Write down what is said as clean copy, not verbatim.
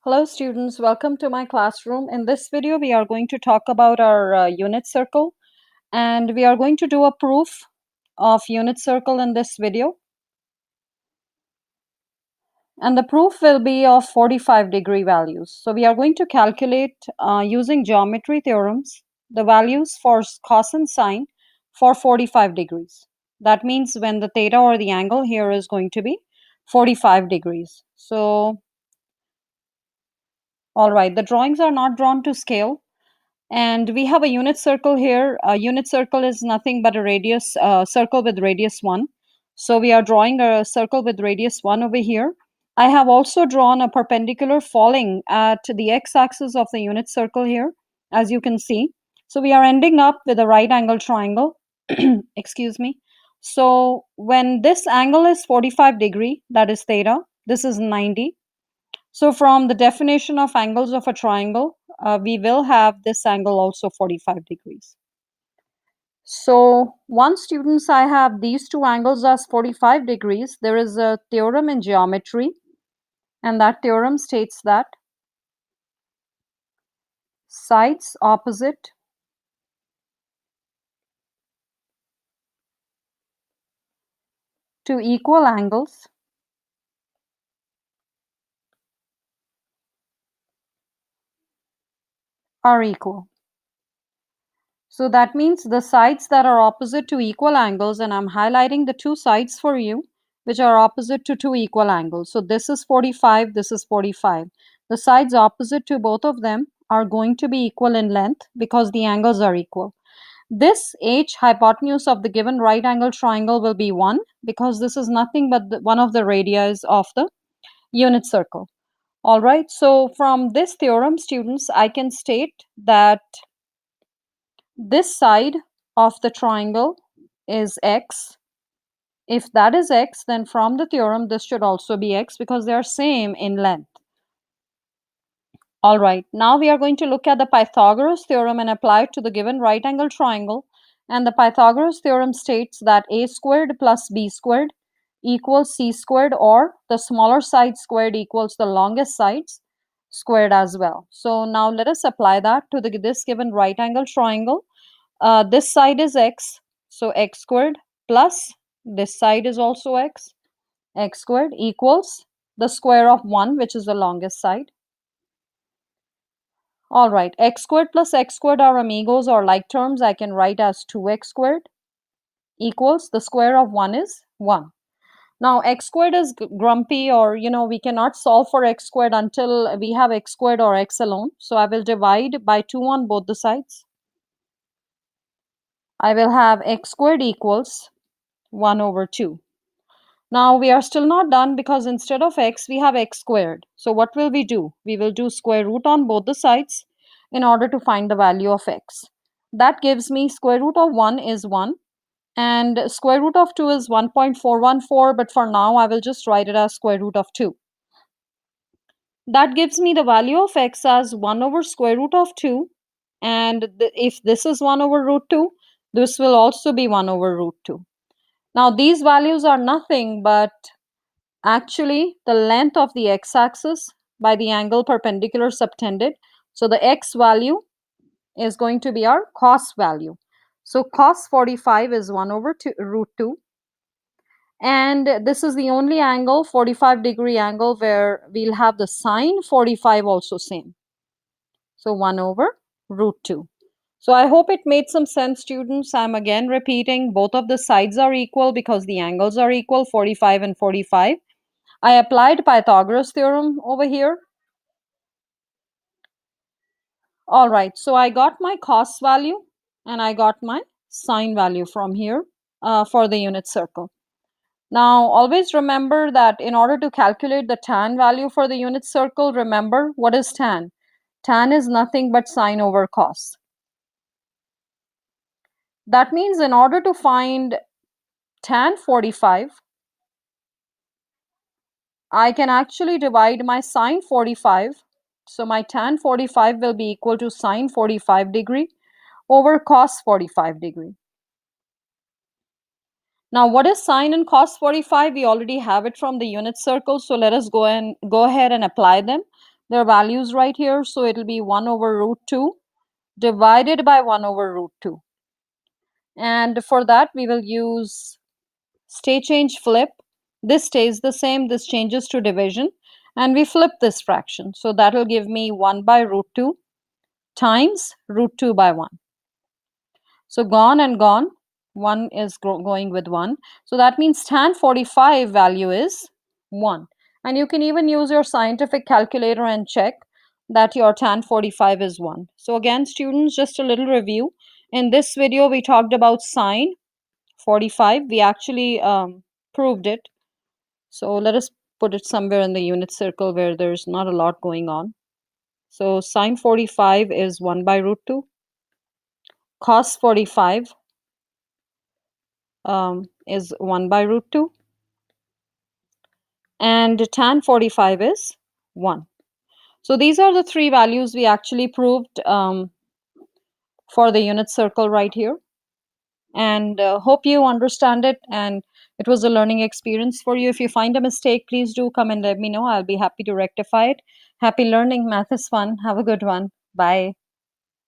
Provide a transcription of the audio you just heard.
Hello students, welcome to my classroom. In this video, we are going to talk about our unit circle, and we are going to do a proof of unit circle in this video. And the proof will be of 45-degree values. So we are going to calculate using geometry theorems, the values for cos and sine for 45 degrees. That means when the theta or the angle here is going to be 45 degrees. So, all right, the drawings are not drawn to scale. And we have a unit circle here. A unit circle is nothing but a radius, circle with radius 1. So we are drawing a circle with radius 1 over here. I have also drawn a perpendicular falling at the x-axis of the unit circle here, as you can see. So we are ending up with a right angle triangle. Excuse me. So when this angle is 45 degree, that is theta, this is 90. So from the definition of angles of a triangle, we will have this angle also 45 degrees. So once students, I have these two angles as 45 degrees, there is a theorem in geometry, and that theorem states that sides opposite to equal angles are equal. So that means the sides that are opposite to equal angles, and I'm highlighting the two sides for you, which are opposite to two equal angles. So this is 45, this is 45. The sides opposite to both of them are going to be equal in length because the angles are equal. This h hypotenuse of the given right angle triangle will be 1 because this is nothing but one of the radii of the unit circle. All right, so from this theorem, students, I can state that this side of the triangle is x. If that is x, then from the theorem, this should also be x because they are same in length. All right, now we are going to look at the Pythagoras theorem and apply it to the given right angle triangle. And the Pythagoras theorem states that a squared plus b squared equals c squared, or the smaller side squared equals the longest sides squared as well. So now let us apply that to this given right angle triangle. This side is x, so x squared plus this side is also x squared equals the square of 1, which is the longest side. All right, x squared plus x squared are amigos or like terms. I can write as 2x squared equals the square of 1 is 1. Now x squared is grumpy, or we cannot solve for x squared until we have x squared or x alone. So I will divide by 2 on both the sides. I will have x squared equals 1 over 2. Now we are still not done because instead of x, we have x squared. So what will we do? We will do square root on both the sides in order to find the value of x. That gives me square root of 1 is 1 and square root of 2 is 1.414, but for now I will just write it as square root of 2. That gives me the value of x as 1 over square root of 2, and if this is 1 over root 2, this will also be 1 over root 2. Now these values are nothing but actually the length of the x-axis by the angle perpendicular subtended. So the x value is going to be our cos value. So cos 45 is 1 over root 2. And this is the only angle, 45-degree angle, where we'll have the sine 45 also same. So 1 over root 2. So I hope it made some sense, students. I'm again repeating, both of the sides are equal because the angles are equal, 45 and 45. I applied Pythagoras theorem over here. All right, so I got my cos value and I got my sine value from here for the unit circle. Now, always remember that in order to calculate the tan value for the unit circle, remember what is tan? Tan is nothing but sine over cos. That means in order to find tan 45, I can actually divide my sine 45. So my tan 45 will be equal to sine 45 degree over cos 45 degree. Now, what is sine and cos 45? We already have it from the unit circle. So let us go ahead and apply them. There are values right here, so it'll be 1 over root 2 divided by 1 over root 2. And for that, we will use state change flip. This stays the same, this changes to division, and we flip this fraction. So that'll give me 1 by root 2 times root 2 by 1. So gone and gone, 1 is going with 1. So that means tan 45 value is 1. And you can even use your scientific calculator and check that your tan 45 is 1. So again, students, just a little review. In this video, we talked about sine 45. We actually proved it. So let us put it somewhere in the unit circle where there's not a lot going on. So sine 45 is 1 by root 2. Cos 45 is 1 by root 2. And tan 45 is 1. So these are the three values we actually proved for the unit circle right here. And hope you understand it and it was a learning experience for you. If you find a mistake, please do come and let me know. I'll be happy to rectify it. Happy learning. Math is fun. Have a good one. Bye.